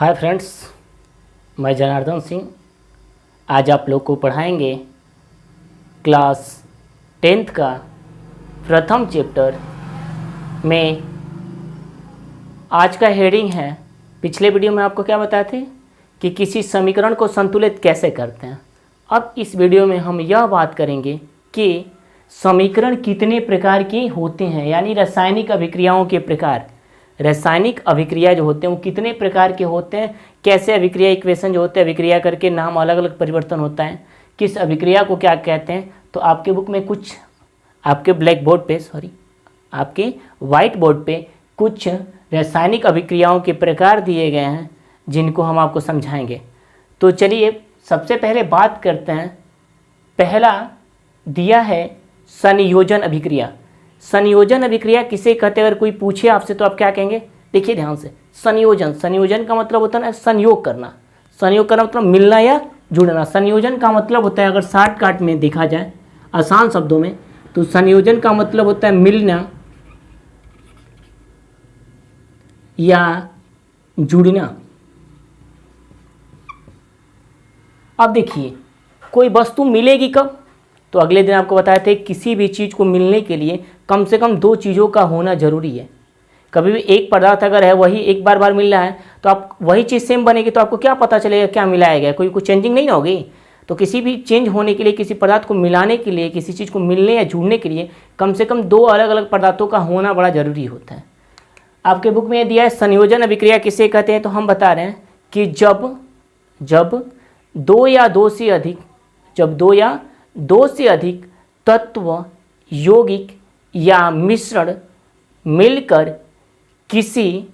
Hi friends, मैं जनार्दन सिंह आज आप लोग को पढ़ाएंगे क्लास 10th का प्रथम चैप्टर में। आज का हेडिंग है, पिछले वीडियो में आपको क्या बताए थे कि किसी समीकरण को संतुलित कैसे करते हैं। अब इस वीडियो में हम यह बात करेंगे कि समीकरण कितने प्रकार के होते हैं, यानी रासायनिक अभिक्रियाओं के प्रकार। रासायनिक अभिक्रिया जो होते हैं वो कितने प्रकार के होते हैं, कैसे अभिक्रिया इक्वेशन जो होते हैं अभिक्रिया करके नाम अलग अलग परिवर्तन होता है, किस अभिक्रिया को क्या कहते हैं। तो आपके बुक में कुछ, आपके ब्लैक बोर्ड पे आपके वाइट बोर्ड पे कुछ रासायनिक अभिक्रियाओं के प्रकार दिए गए हैं जिनको हम आपको समझाएंगे। तो चलिए सबसे पहले बात करते हैं। पहला दिया है संयोजन अभिक्रिया। संयोजन अभिक्रिया किसे कहते हैं, अगर कोई पूछे आपसे तो आप क्या कहेंगे। देखिए ध्यान से, संयोजन का मतलब होता है संयोग करना। संयोग करना मतलब मिलना या जुड़ना। संयोजन का मतलब होता है, अगर शॉर्टकट में देखा जाए आसान शब्दों में, तो संयोजन का मतलब होता है मिलना या जुड़ना। अब देखिए, कोई वस्तु मिलेगी कब, तो अगले दिन आपको बताए थे किसी भी चीज़ को मिलने के लिए कम से कम दो चीज़ों का होना जरूरी है। कभी भी एक पदार्थ अगर है वही एक बार मिल रहा है तो आप वही चीज़ सेम बनेगी तो आपको क्या पता चलेगा क्या मिलाया गया, कोई कुछ चेंजिंग नहीं ना होगी। तो किसी भी चेंज होने के लिए, किसी पदार्थ को मिलाने के लिए, किसी चीज़ को मिलने या जुड़ने के लिए कम से कम दो अलग अलग पदार्थों का होना बड़ा ज़रूरी होता है। आपके बुक में दिया है संयोजन अभिक्रिया किसे कहते हैं, तो हम बता रहे हैं कि जब दो या दो से अधिक तत्व, यौगिक या मिश्रण मिलकर किसी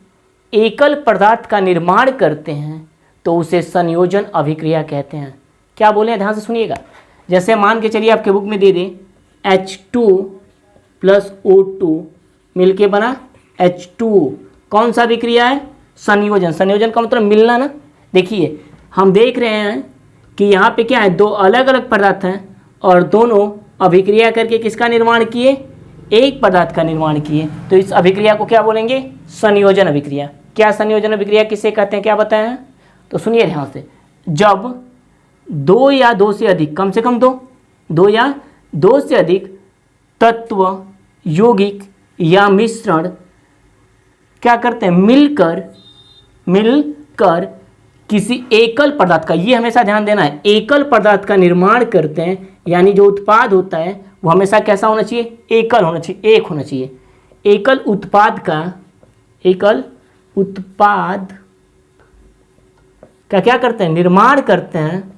एकल पदार्थ का निर्माण करते हैं तो उसे संयोजन अभिक्रिया कहते हैं। क्या बोले हैं, ध्यान से सुनिएगा। जैसे मान के चलिए आपके बुक में दे दें H2 + O2 मिलके बना H2O। कौन सा अभिक्रिया है, संयोजन। संयोजन का मतलब मिलना ना। देखिए हम देख रहे हैं कि यहाँ पे क्या है, दो अलग अलग पदार्थ हैं और दोनों अभिक्रिया करके किसका निर्माण किए, एक पदार्थ का निर्माण किए। तो इस अभिक्रिया को क्या बोलेंगे, संयोजन अभिक्रिया। क्या संयोजन अभिक्रिया किसे कहते हैं, क्या बताया है, तो सुनिए ध्यान से। जब दो या दो से अधिक, कम से कम दो या दो से अधिक तत्व, यौगिक या मिश्रण क्या करते हैं, मिलकर किसी एकल पदार्थ का, ये हमेशा ध्यान देना है, एकल पदार्थ का निर्माण करते हैं। यानी जो उत्पाद होता है वो हमेशा कैसा होना चाहिए, एकल होना चाहिए, एक होना चाहिए। एकल उत्पाद का क्या करते हैं, निर्माण करते हैं,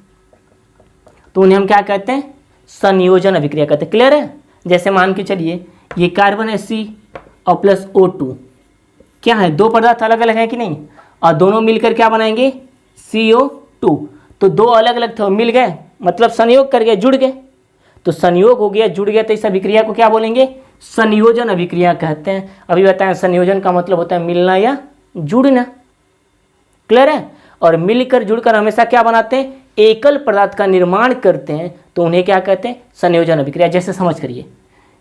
तो उन्हें हम क्या कहते हैं, संयोजन अभिक्रिया कहते हैं। क्लियर है। जैसे मान के चलिए ये कार्बन है C और +O2, क्या है, दो पदार्थ अलग अलग है कि नहीं, और दोनों मिलकर क्या बनाएंगे, CO2। तो दो अलग अलग थे, मिल गए मतलब संयोग कर गए, जुड़ गए। तो संयोग हो गया, जुड़ गया, तो इस अभिक्रिया को क्या बोलेंगे, संयोजन अभिक्रिया कहते हैं। अभी बताएं, संयोजन का मतलब होता है मिलना या जुड़ना। क्लियर है। और मिलकर जुड़कर हमेशा क्या बनाते हैं, एकल पदार्थ का निर्माण करते हैं, तो उन्हें क्या कहते हैं, संयोजन अभिक्रिया। जैसे समझ करिए,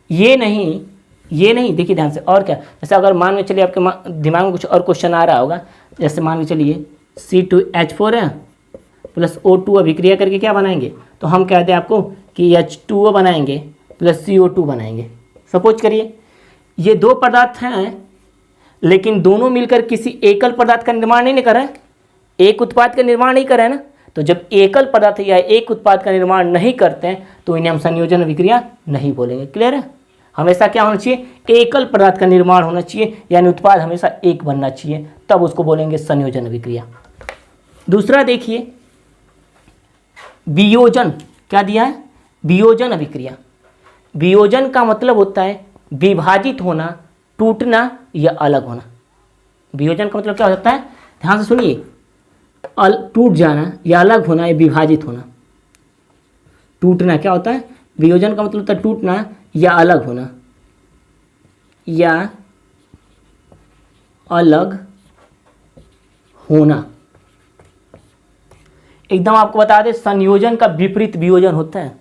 ये नहीं देखिए ध्यान से। और क्या, जैसे अगर मान में चलिए आपके दिमाग में कुछ और क्वेश्चन आ रहा होगा, जैसे मान के चलिए C2H4 है +O2 अभिक्रिया करके क्या बनाएंगे, तो हम कहते हैं आपको कि H2O बनाएंगे +CO2 बनाएंगे। सपोज करिए ये दो पदार्थ हैं लेकिन दोनों मिलकर किसी एकल पदार्थ का निर्माण नहीं कर रहे हैं, एक उत्पाद का निर्माण नहीं कर रहे हैं ना। तो जब एकल पदार्थ या एक उत्पाद का निर्माण नहीं करते हैं तो इन्हें हम संयोजन अभिक्रिया नहीं बोलेंगे। क्लियर है। हमेशा क्या होना चाहिए, एकल पदार्थ का निर्माण होना चाहिए, यानी उत्पाद हमेशा एक बनना चाहिए, तब उसको बोलेंगे संयोजन अभिक्रिया। दूसरा देखिए वियोजन। क्या दिया है, वियोजन अभिक्रिया। वियोजन का मतलब होता है विभाजित होना, टूटना या अलग होना। वियोजन का मतलब क्या होता है, ध्यान से सुनिए, टूट जाना या अलग होना या विभाजित होना। टूटना क्या होता है, वियोजन का मतलब होता है टूटना या अलग होना या अलग होना। एकदम आपको बता दें, संयोजन का विपरीत वियोजन होता है।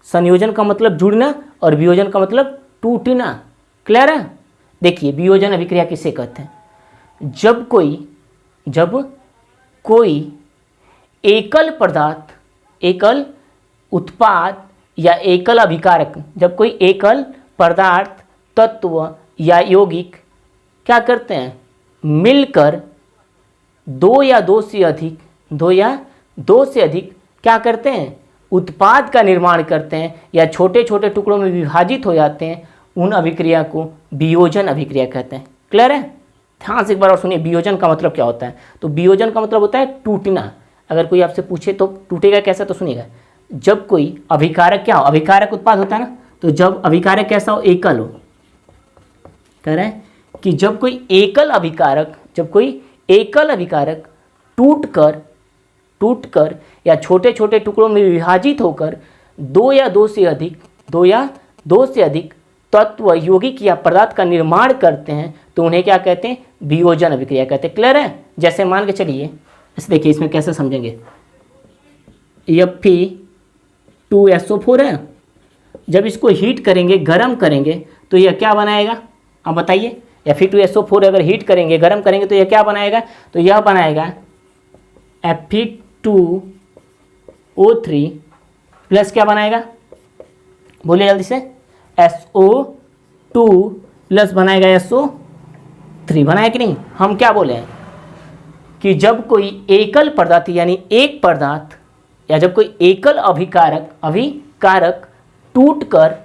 संयोजन का मतलब जुड़ना और वियोजन का मतलब टूटना। क्लियर है। देखिए वियोजन अभिक्रिया किसे कहते हैं, जब कोई एकल पदार्थ, एकल उत्पाद या एकल अभिकारक, जब कोई एकल पदार्थ, तत्व या यौगिक क्या करते हैं, मिलकर दो या दो से अधिक क्या करते हैं, उत्पाद का निर्माण करते हैं या छोटे छोटे टुकड़ों में विभाजित हो जाते हैं, उन अभिक्रिया को वियोजन अभिक्रिया कहते हैं। क्लियर है? ध्यान से एक बार और सुनिए, वियोजन का मतलब क्या होता है। तो वियोजन का मतलब होता है टूटना। अगर कोई आपसे पूछे तो टूटेगा कैसा, तो सुनिएगा, जब कोई अभिकारक क्या हो, अभिकारक उत्पाद होता है ना, तो जब अभिकारक कैसा हो, एकल हो। कह रहे हैं कि जब कोई एकल अभिकारक टूटकर या छोटे छोटे टुकड़ों में विभाजित होकर दो या दो से अधिक तत्व, यौगिक या पदार्थ का निर्माण करते हैं, तो उन्हें क्या कहते हैं, वियोजन अभिक्रिया कहते हैं। क्लियर है? जैसे मान के चलिए, इस देखिए इसमें कैसे समझेंगे, Fe2SO4 है, जब इसको हीट करेंगे, गर्म करेंगे, तो यह क्या बनाएगा, अब बताइए। Fe2SO4 अगर हीट करेंगे, गर्म करेंगे, तो यह क्या बनाएगा, तो यह बनाएगा Fe2O3 प्लस क्या बनाएगा, बोलिए जल्दी से, SO2 प्लस बनाएगा SO3, बनाया कि नहीं। हम क्या बोले हैं कि जब कोई एकल पदार्थ यानी एक पदार्थ या जब कोई एकल अभिकारक टूटकर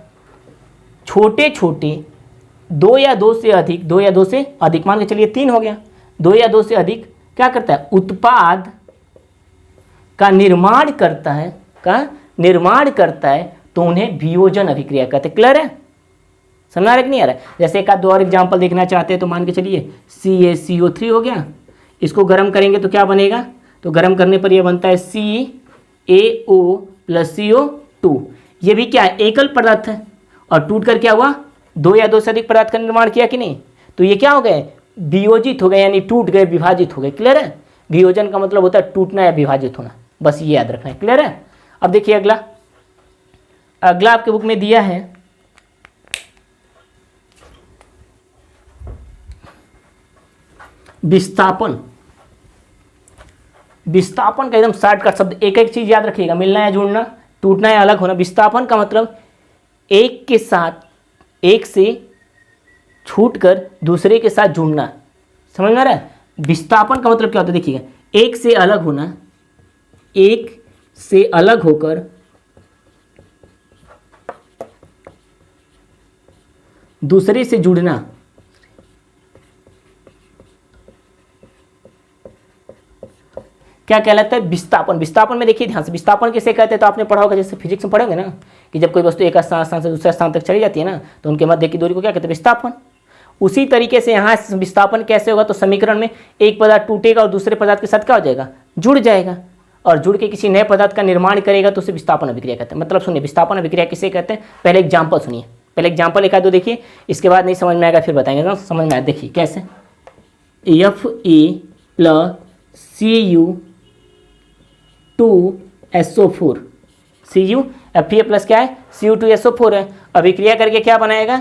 छोटे छोटे दो या दो से अधिक मान के चलिए 3 हो गया, 2 या 2 से अधिक क्या करता है, उत्पाद का निर्माण करता है, तो उन्हें वियोजन अभिक्रिया कहते हैं। क्लियर है? समझ आ रहा है कि नहीं आ रहा है? जैसे एक आध दो और एग्जाम्पल देखना चाहते हैं तो मान के चलिए CaCO3 हो गया, इसको गर्म करेंगे तो क्या बनेगा, तो गर्म करने पर यह बनता है CaO प्लस CO2। ये भी क्या है, एकल पदार्थ है, और टूट कर क्या हुआ, 2 या 2 से अधिक पदार्थ का निर्माण किया कि नहीं, तो ये क्या हो गए, वियोजित हो गए, यानी टूट गए, विभाजित हो गए। क्लियर है? वियोजन का मतलब होता है टूटना या विभाजित होना, बस ये याद रखना है। क्लियर है? अब देखिए अगला आपके बुक में दिया है विस्थापन। विस्थापन का एकदम शॉर्टकट शब्द, एक एक चीज याद रखिएगा, मिलना या जुड़ना, टूटना या अलग होना। विस्थापन का मतलब एक से छूटकर दूसरे के साथ जुड़ना। समझ में आ रहा है? विस्थापन का मतलब क्या होता है, देखिएगा, एक से अलग होना, एक से अलग होकर दूसरे से जुड़ना। क्या कहलाता है, विस्थापन। विस्थापन में देखिए ध्यान से, विस्थापन किसे कहते हैं, तो आपने पढ़ा होगा, जैसे फिजिक्स में पढ़ोगे ना, कि जब कोई वस्तु एक स्थान से दूसरे स्थान तक चली जाती है ना, तो उनके मध्य की दूरी को क्या कहते हैं, विस्थापन। उसी तरीके से यहाँ विस्थापन कैसे होगा, तो समीकरण में एक पदार्थ टूटेगा और दूसरे पदार्थ के साथ क्या हो जाएगा, जुड़ जाएगा, और जुड़ के किसी नए पदार्थ का निर्माण करेगा, तो उसे विस्थापन अभिक्रिया कहते हैं। मतलब सुनिए, विस्थापन अभिक्रिया किसे कहते हैं, पहले एग्जाम्पल सुनिए, पहले एग्जाम्पल एक आध दो देखिए, इसके बाद नहीं समझ में आएगा फिर बताएंगे ना, समझ में आए। देखिए कैसे, Fe plus Cu2SO4, Fe plus क्या है, Cu2SO4 है, अभिक्रिया करके क्या बनाएगा,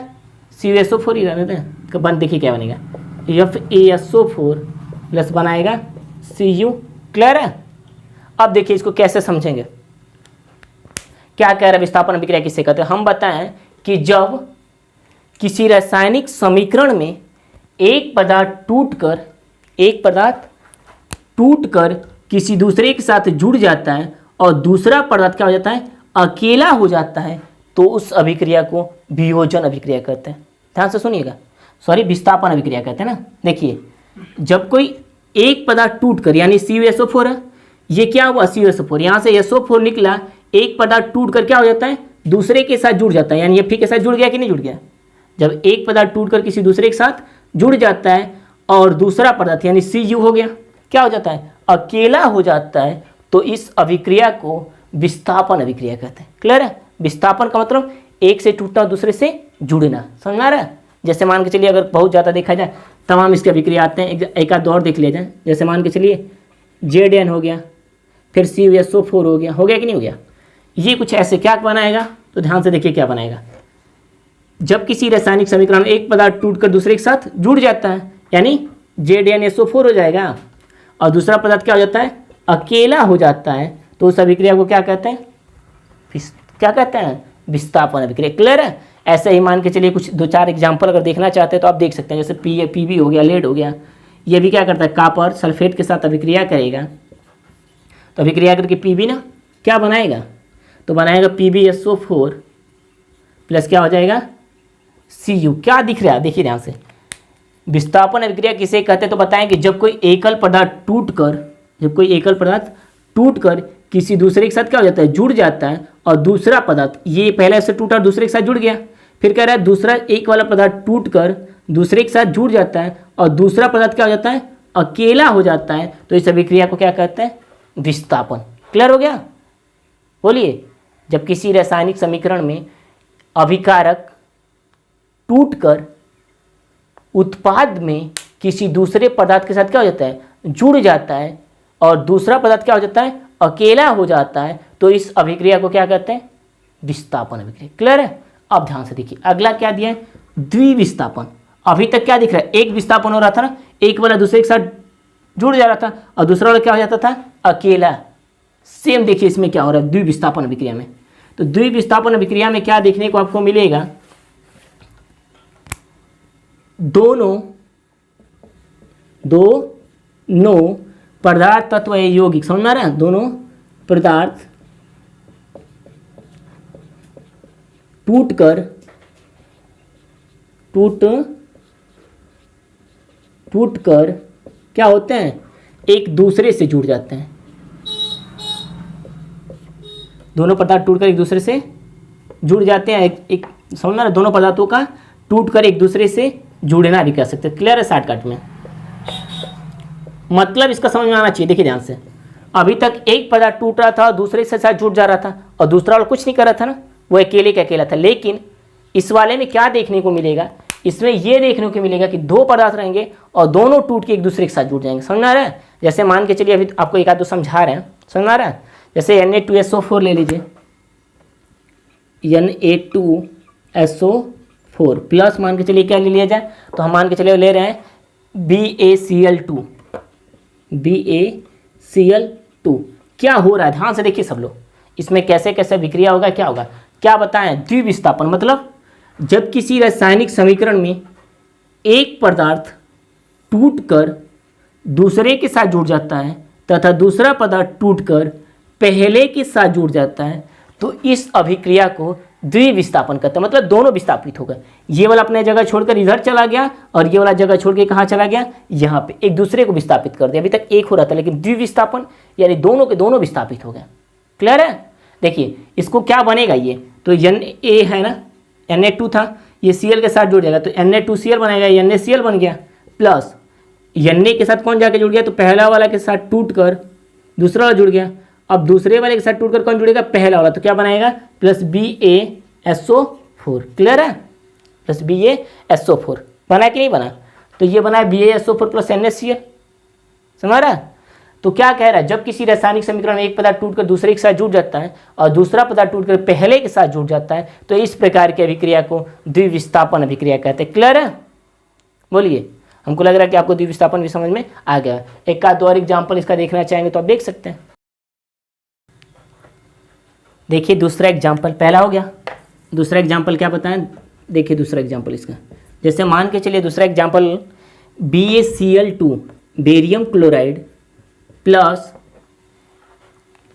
CuSO4 ही रहने दें, बन देखिए क्या बनेगा, FeSO4 प्लस बनाएगा Cu। क्लियर है? अब देखिए इसको कैसे समझेंगे, क्या कह रहा है, विस्थापन अभिक्रिया किसे कहते हैं। हम बताएं कि जब किसी रासायनिक समीकरण में एक पदार्थ टूटकर किसी दूसरे के साथ जुड़ जाता है और दूसरा पदार्थ क्या हो जाता है, अकेला हो जाता है, तो उस अभिक्रिया को वियोजन अभिक्रिया कहते हैं। ध्यान से सुनिएगा, सॉरी, विस्थापन अभिक्रिया कहते हैं ना। देखिए, जब कोई एक पदार्थ टूटकर, यानी CuSO4 है, ये क्या हुआ, CuSO4, यहाँ से SO4 निकला, एक पदार्थ टूटकर क्या हो जाता है, दूसरे के साथ जुड़ जाता है, यानी Fe के साथ जुड़ गया कि नहीं जुड़ गया। जब एक पदार्थ टूटकर किसी दूसरे के साथ जुड़ जाता है और दूसरा पदार्थ यानी Cu हो गया, क्या हो जाता है, अकेला हो जाता है, तो इस अभिक्रिया को विस्थापन अभिक्रिया कहते हैं। क्लियर है? विस्थापन का मतलब एक से टूटना दूसरे से जुड़ना। समझ में आ रहा है? जैसे मान के चलिए, अगर बहुत ज़्यादा देखा जाए, तमाम इसकी अभिक्रिया आते हैं, एक आध और देख लिया जाए। जैसे मान के चलिए Zn हो गया, फिर CuSO4 हो गया कि नहीं हो गया। ये कुछ ऐसे क्या बनाएगा, तो ध्यान से देखिए क्या बनाएगा। जब किसी रासायनिक समीकरण में एक पदार्थ टूटकर दूसरे के साथ जुड़ जाता है, यानी ZnSO4 हो जाएगा, और दूसरा पदार्थ क्या हो जाता है, अकेला हो जाता है, तो उस अभिक्रिया को क्या कहते हैं, क्या कहते हैं, विस्थापन अभिक्रिया। क्लियर है। ऐसे ही मान के चलिए कुछ 2-4 एग्जाम्पल अगर देखना चाहते हैं तो आप देख सकते हैं, जैसे पीबी हो गया, लेड हो गया, ये भी क्या करता है, कॉपर सल्फेट के साथ अभिक्रिया करेगा, तो अभिक्रिया करके पीबी ना क्या बनाएगा, तो बनाएगा PbSO4 प्लस क्या हो जाएगा Cu। क्या दिख रहा है, देखिए ध्यान से, विस्थापन अभिक्रिया किसे कहते हैं, तो बताएं कि जब कोई एकल पदार्थ टूटकर किसी दूसरे के साथ क्या हो जाता है, जुड़ जाता है, और दूसरा पदार्थ ये पहले से टूटा और दूसरे के साथ जुड़ गया, फिर कह रहा है दूसरा एक वाला पदार्थ टूटकर दूसरे के साथ जुड़ जाता है और दूसरा पदार्थ क्या हो जाता है, अकेला हो जाता है, तो इस अभिक्रिया को क्या कहते हैं, विस्थापन। क्लियर हो गया। बोलिए, जब किसी रासायनिक समीकरण में अभिकारक टूटकर उत्पाद में किसी दूसरे पदार्थ के साथ क्या हो जाता है, जुड़ जाता है, और दूसरा पदार्थ क्या हो जाता है, अकेला हो जाता है, तो इस अभिक्रिया को क्या कहते हैं, विस्थापन अभिक्रिया। क्लियर है। अब ध्यान से देखिए, अगला क्या दिया है, द्विविस्थापन। अभी तक क्या दिख रहा है, एक विस्थापन हो रहा था ना, एक वाला दूसरे के साथ जुड़ जा रहा था और दूसरा वाला क्या हो जाता था, अकेला। सेम देखिए इसमें क्या हो रहा है, द्विविस्थापन अभिक्रिया में। तो द्विविस्थापन अभिक्रिया में क्या देखने को आपको मिलेगा, दोनों पदार्थ तत्व यौगिक, समझ में आ रहा है, दोनों पदार्थ टूटकर क्या होते हैं, एक दूसरे से जुड़ जाते हैं। दोनों पदार्थ टूटकर एक दूसरे से जुड़ जाते हैं, एक समझना, दोनों पदार्थों का टूटकर एक दूसरे से जुड़ना भी कह सकते हैं। क्लियर है। शॉर्टकट में मतलब इसका समझ में आना चाहिए। देखिए ध्यान से, अभी तक एक पदार्थ टूट रहा था और दूसरे से साथ जुड़ जा रहा था और दूसरा वाला कुछ नहीं कर रहा था ना, वो अकेले का अकेला था। लेकिन इस वाले में क्या देखने को मिलेगा, इसमें ये देखने को मिलेगा कि दो पदार्थ रहेंगे और दोनों टूट के एक दूसरे के साथ जुड़ जाएंगे। समझ में आ रहा है। जैसे मान के चलिए, अभी आपको एक आध दो समझा रहे हैं, समझ में आ रहा है। जैसे Na2SO4 ले लीजिए, Na2SO4 प्लस मान के चलिए क्या ले लिया जाए, तो हम मान के चलिए ले रहे हैं BaCl2। क्या हो रहा है, ध्यान से देखिए सब लोग, इसमें कैसे कैसे विक्रिया होगा, क्या होगा, क्या बताएं, द्विविस्थापन। मतलब जब किसी रासायनिक समीकरण में एक पदार्थ टूटकर दूसरे के साथ जुड़ जाता है तथा दूसरा पदार्थ टूटकर पहले के साथ जुड़ जाता है, तो इस अभिक्रिया को द्विविस्थापन कहते हैं। मतलब दोनों विस्थापित हो गए, ये वाला अपने जगह छोड़कर इधर चला गया और ये वाला जगह छोड़ के कहाँ चला गया, यहाँ पे, एक दूसरे को विस्थापित कर दिया। अभी तक एक हो रहा था, लेकिन द्विविस्थापन यानी दोनों के दोनों विस्थापित हो गए। क्लियर है। देखिए इसको क्या बनेगा, ये तो Na है ना, Na2 था, ये Cl के साथ जुड़ जाएगा तो Na2Cl बनेगा, NaCl बन गया, प्लस Na के साथ कौन जाके जुड़ गया, तो पहला वाला के साथ टूटकर दूसरा वाला जुड़ गया। अब दूसरे वाले के साथ टूटकर कौन जुड़ेगा, पहला वाला, तो क्या बनाएगा, प्लस BaSO4। क्लियर है। प्लस BaSO4 बना कि नहीं बना, तो ये बना है BaSO4 प्लस NaCl। समझ रहा है। तो क्या कह रहा है, जब किसी रासायनिक समीकरण में एक पदार्थ टूटकर दूसरे के साथ जुड़ जाता है और दूसरा पदार्थ टूटकर पहले के साथ जुड़ जाता है, तो इस प्रकार की अभिक्रिया को द्विविस्थापन अभिक्रिया कहते हैं। क्लियर है। बोलिए, हमको लग रहा है कि आपको द्विविस्थापन भी समझ में आ गया। एक का दो और एग्जाम्पल इसका देखना चाहेंगे तो आप देख सकते हैं। देखिए दूसरा एग्जाम्पल, पहला हो गया, दूसरा एग्जाम्पल क्या बताएं, देखिए दूसरा एग्जाम्पल इसका, जैसे मान के चलिए दूसरा example BaCl2 barium chloride plus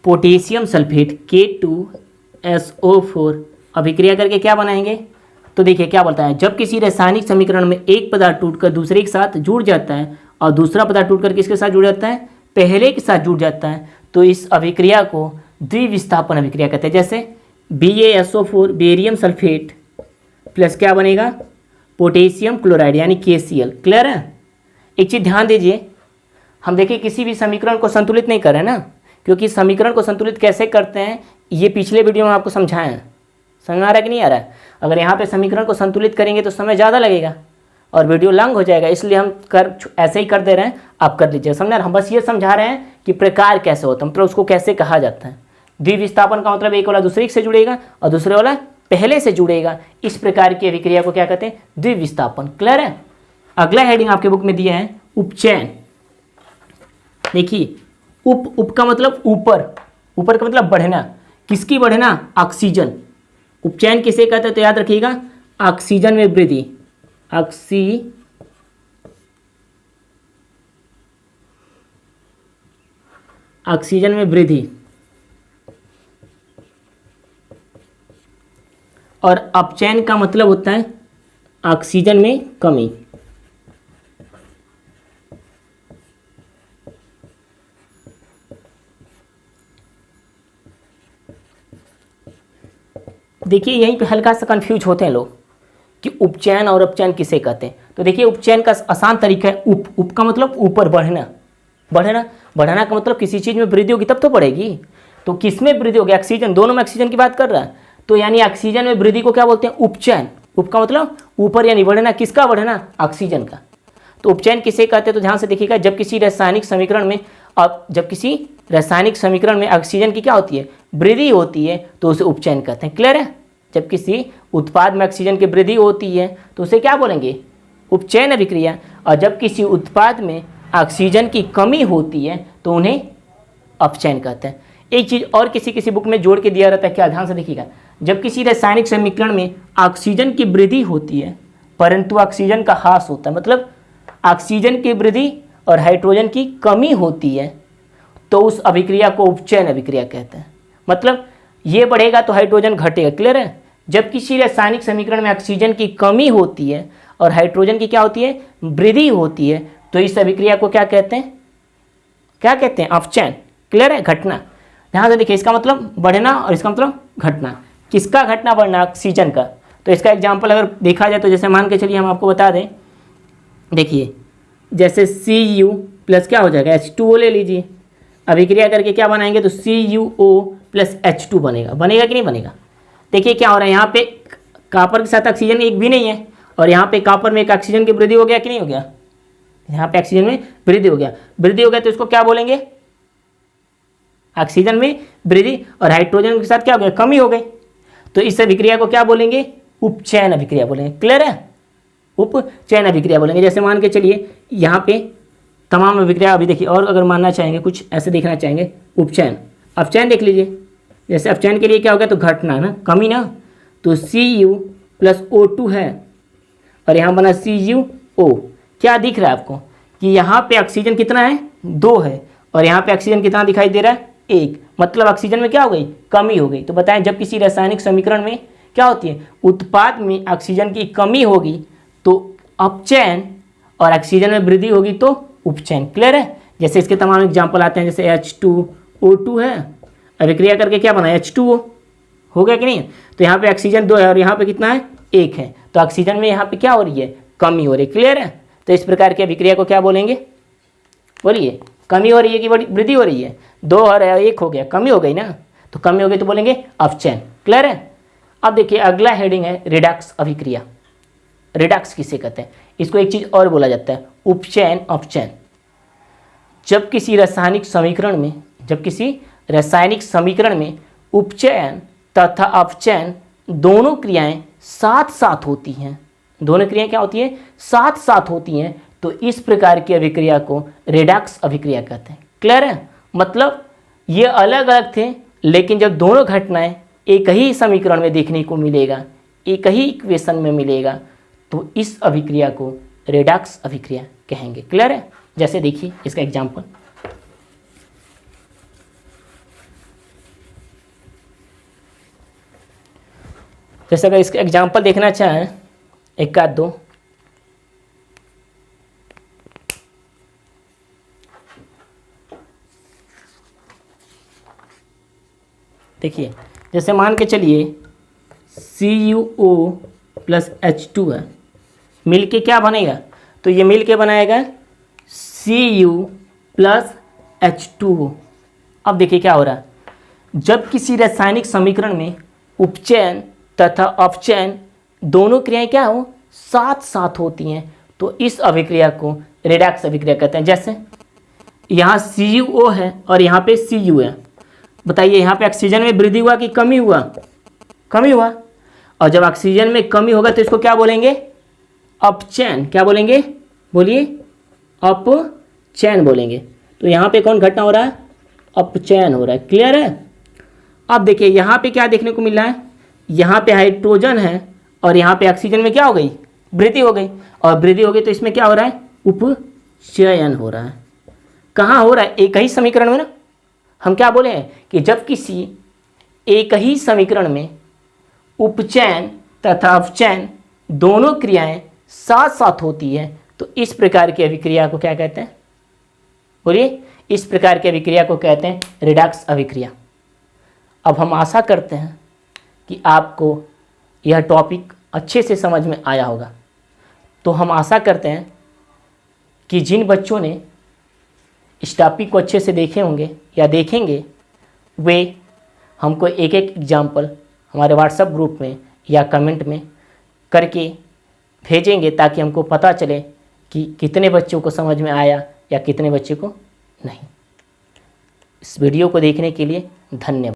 potassium sulphate K2SO4 अभिक्रिया करके क्या बनाएंगे, तो देखिए क्या बोलता है, जब किसी रासायनिक समीकरण में एक पदार्थ टूटकर दूसरे के साथ जुड़ जाता है और दूसरा पदार्थ टूटकर किसके साथ जुड़ जाता है, पहले के साथ जुड़ जाता है, तो इस अभिक्रिया को द्विविस्थापन अभिक्रिया कहते हैं। जैसे BaSO4 बेरियम सल्फेट प्लस क्या बनेगा, पोटेशियम क्लोराइड यानी KCl। क्लियर है। एक चीज़ ध्यान दीजिए, हम देखिए किसी भी समीकरण को संतुलित नहीं कर रहे हैं ना, क्योंकि समीकरण को संतुलित कैसे करते हैं ये पिछले वीडियो में आपको समझाए हैं। समझ आ रहा है कि नहीं आ रहा है। अगर यहाँ पे समीकरण को संतुलित करेंगे तो समय ज़्यादा लगेगा और वीडियो लंग हो जाएगा, इसलिए हम ऐसे ही कर दे रहे हैं, आप कर लीजिए। समझ, हम बस ये समझा रहे हैं कि प्रकार कैसे होता है, मतलब उसको कैसे कहा जाता है। द्विविस्थापन का मतलब एक वाला दूसरे से जुड़ेगा और दूसरे वाला पहले से जुड़ेगा, इस प्रकार की अभिक्रिया को क्या कहते हैं, द्विविस्थापन। क्लियर है। अगला हेडिंग आपके बुक में दिया है उपचयन। देखिए उप का मतलब ऊपर, ऊपर का मतलब बढ़ना, किसकी बढ़ना? ऑक्सीजन। उपचयन किसे कहते हैं तो याद रखिएगा, ऑक्सीजन में वृद्धि, ऑक्सीजन में वृद्धि। और अपचयन का मतलब होता है ऑक्सीजन में कमी। देखिए यहीं पे हल्का सा कंफ्यूज होते हैं लोग कि उपचयन और अपचयन किसे कहते हैं। तो देखिए उपचयन का आसान तरीका है उप का मतलब ऊपर बढ़ना, बढ़ना का मतलब किसी चीज़ में वृद्धि होगी तब तो बढ़ेगी। तो किस में वृद्धि होगी? ऑक्सीजन, दोनों में ऑक्सीजन की बात कर रहा है, तो यानी ऑक्सीजन में वृद्धि को क्या बोलते हैं? उपचयन। उप का मतलब ऊपर यानी बढ़ना, किसका बढ़ना? ऑक्सीजन का। तो उपचयन किसे कहते हैं तो ध्यान से देखिएगा, जब किसी रासायनिक समीकरण में ऑक्सीजन की क्या होती है? वृद्धि होती है, तो उसे उपचयन कहते हैं। क्लियर है? जब किसी उत्पाद में ऑक्सीजन की वृद्धि होती है तो उसे क्या बोलेंगे? उपचयन अभिक्रिया। और जब किसी उत्पाद में ऑक्सीजन की कमी होती है तो उन्हें अपचयन कहते हैं। एक चीज़ और किसी बुक में जोड़ के दिया रहता है, क्या? ध्यान से देखिएगा, जब किसी रासायनिक समीकरण में ऑक्सीजन की वृद्धि होती है परंतु ऑक्सीजन का ह्रास होता है, मतलब ऑक्सीजन की वृद्धि और हाइड्रोजन की कमी होती है, तो उस अभिक्रिया को उपचयन अभिक्रिया कहते हैं। मतलब ये बढ़ेगा तो हाइड्रोजन घटेगा। क्लियर है? जब किसी रासायनिक समीकरण में ऑक्सीजन की कमी होती है और हाइड्रोजन की क्या होती है? वृद्धि होती है, तो इस अभिक्रिया को क्या कहते हैं? क्या कहते हैं? अपचयन। क्लियर है? घटना। ध्यान से देखिए, इसका मतलब बढ़ना और इसका मतलब घटना। किसका घटना बढ़ना? ऑक्सीजन का। तो इसका एग्जाम्पल अगर देखा जाए तो जैसे मान के चलिए हम आपको बता दें, देखिए जैसे Cu प्लस क्या हो जाएगा? H2O ले लीजिए, अभिक्रिया करके क्या बनाएंगे तो CuO प्लस H2 बनेगा कि नहीं बनेगा? देखिए क्या हो रहा है, यहाँ पे कॉपर के साथ ऑक्सीजन एक भी नहीं है और यहाँ पे कॉपर में एक ऑक्सीजन की वृद्धि हो गया कि नहीं हो गया? यहाँ पे ऑक्सीजन में वृद्धि हो गया तो इसको क्या बोलेंगे? ऑक्सीजन में वृद्धि और हाइड्रोजन के साथ क्या हो गया? कमी हो गई, तो इस अभिक्रिया को क्या बोलेंगे? उपचयन अभिक्रिया बोलेंगे। क्लियर है? उपचयन अभिक्रिया बोलेंगे। जैसे मान के चलिए यहाँ पे तमाम अभिक्रिया अभी देखिए, और अगर मानना चाहेंगे कुछ ऐसे देखना चाहेंगे, उपचयन अपचयन देख लीजिए। जैसे अपचयन के लिए क्या हो गया तो घटना ना, कमी ना, तो Cu प्लस O2 है और यहाँ बना CuO। क्या दिख रहा है आपको कि यहाँ पे ऑक्सीजन कितना है? 2 है और यहाँ पे ऑक्सीजन कितना दिखाई दे रहा है? 1। मतलब ऑक्सीजन में क्या हो गई? कमी हो गई। तो बताएं, जब किसी रासायनिक समीकरण में क्या होती है? उत्पाद में ऑक्सीजन की कमी होगी तो अपचयन और ऑक्सीजन में वृद्धि होगी तो उपचयन। क्लियर है? जैसे इसके तमाम एग्जाम्पल आते हैं, जैसे H2O2 है, अभिक्रिया करके क्या बना? H2O हो गया कि नहीं? तो यहाँ पे ऑक्सीजन 2 है और यहाँ पे कितना है? 1 है, तो ऑक्सीजन में यहाँ पे क्या हो रही है? कमी हो रही है। क्लियर है? तो इस प्रकार की अभिक्रिया को क्या बोलेंगे? बोलिए, कमी हो रही है कि वृद्धि हो रही है? 2 और 1 हो गया, कमी हो गई ना, तो कमी हो गई तो बोलेंगे अपचयन। क्लियर है? अब देखिए अगला हेडिंग है रिडक्स अभिक्रिया। रिडक्स किसे कहते हैं? इसको एक चीज़ और बोला जाता है, उपचयन अपचयन। जब किसी रासायनिक समीकरण में उपचयन तथा अपचयन दोनों क्रियाएं साथ साथ होती हैं, दोनों क्रियाएं क्या होती हैं? साथ साथ होती हैं, तो इस प्रकार की अभिक्रिया को रिडक्स अभिक्रिया कहते हैं। क्लियर है? मतलब ये अलग अलग थे, लेकिन जब दोनों घटनाएं एक ही समीकरण में देखने को मिलेगा, एक ही इक्वेशन में मिलेगा, तो इस अभिक्रिया को रिडक्स अभिक्रिया कहेंगे। क्लियर है? जैसे देखिए इसका एग्जाम्पल, जैसे अगर इसका एग्जाम्पल देखना चाहें एक आध दो, देखिए जैसे मान के चलिए CuO प्लस H2 है, मिल के क्या बनेगा? तो ये मिल के बनाएगा Cu प्लस H2O। अब देखिए क्या हो रहा है, जब किसी रासायनिक समीकरण में उपचयन तथा अपचयन दोनों क्रियाएं क्या हो? साथ साथ होती हैं, तो इस अभिक्रिया को रिडक्स अभिक्रिया कहते हैं। जैसे यहाँ CuO है और यहाँ पे Cu है, बताइए यहाँ पे ऑक्सीजन में वृद्धि हुआ कि कमी हुआ? कमी हुआ। और जब ऑक्सीजन में कमी होगा तो इसको क्या बोलेंगे? अपचयन। क्या बोलेंगे? बोलिए, अपचयन बोलेंगे। तो यहाँ पे कौन घटना हो रहा है, अपचयन हो रहा है। क्लियर है। अब देखिए यहाँ पे क्या देखने को मिल रहा है, यहाँ पे हाइड्रोजन है और यहाँ पे ऑक्सीजन में क्या हो गई, वृद्धि हो गई, और वृद्धि हो गई तो इसमें क्या हो रहा है, उपचयन हो रहा है। कहाँ हो रहा है, एक ही समीकरण में ना। हम क्या बोले हैं कि जब किसी एक ही समीकरण में उपचयन तथा अपचयन दोनों क्रियाएं साथ साथ होती है तो इस प्रकार की अभिक्रिया को क्या कहते हैं, बोलिए, इस प्रकार की अभिक्रिया को कहते हैं रिडक्स अभिक्रिया। अब हम आशा करते हैं कि आपको यह टॉपिक अच्छे से समझ में आया होगा। तो हम आशा करते हैं कि जिन बच्चों ने इस टॉपिक को अच्छे से देखे होंगे या देखेंगे, वे हमको एक एक एग्जाम्पल हमारे व्हाट्सएप ग्रुप में या कमेंट में करके भेजेंगे ताकि हमको पता चले कि कितने बच्चों को समझ में आया या कितने बच्चों को नहीं। इस वीडियो को देखने के लिए धन्यवाद।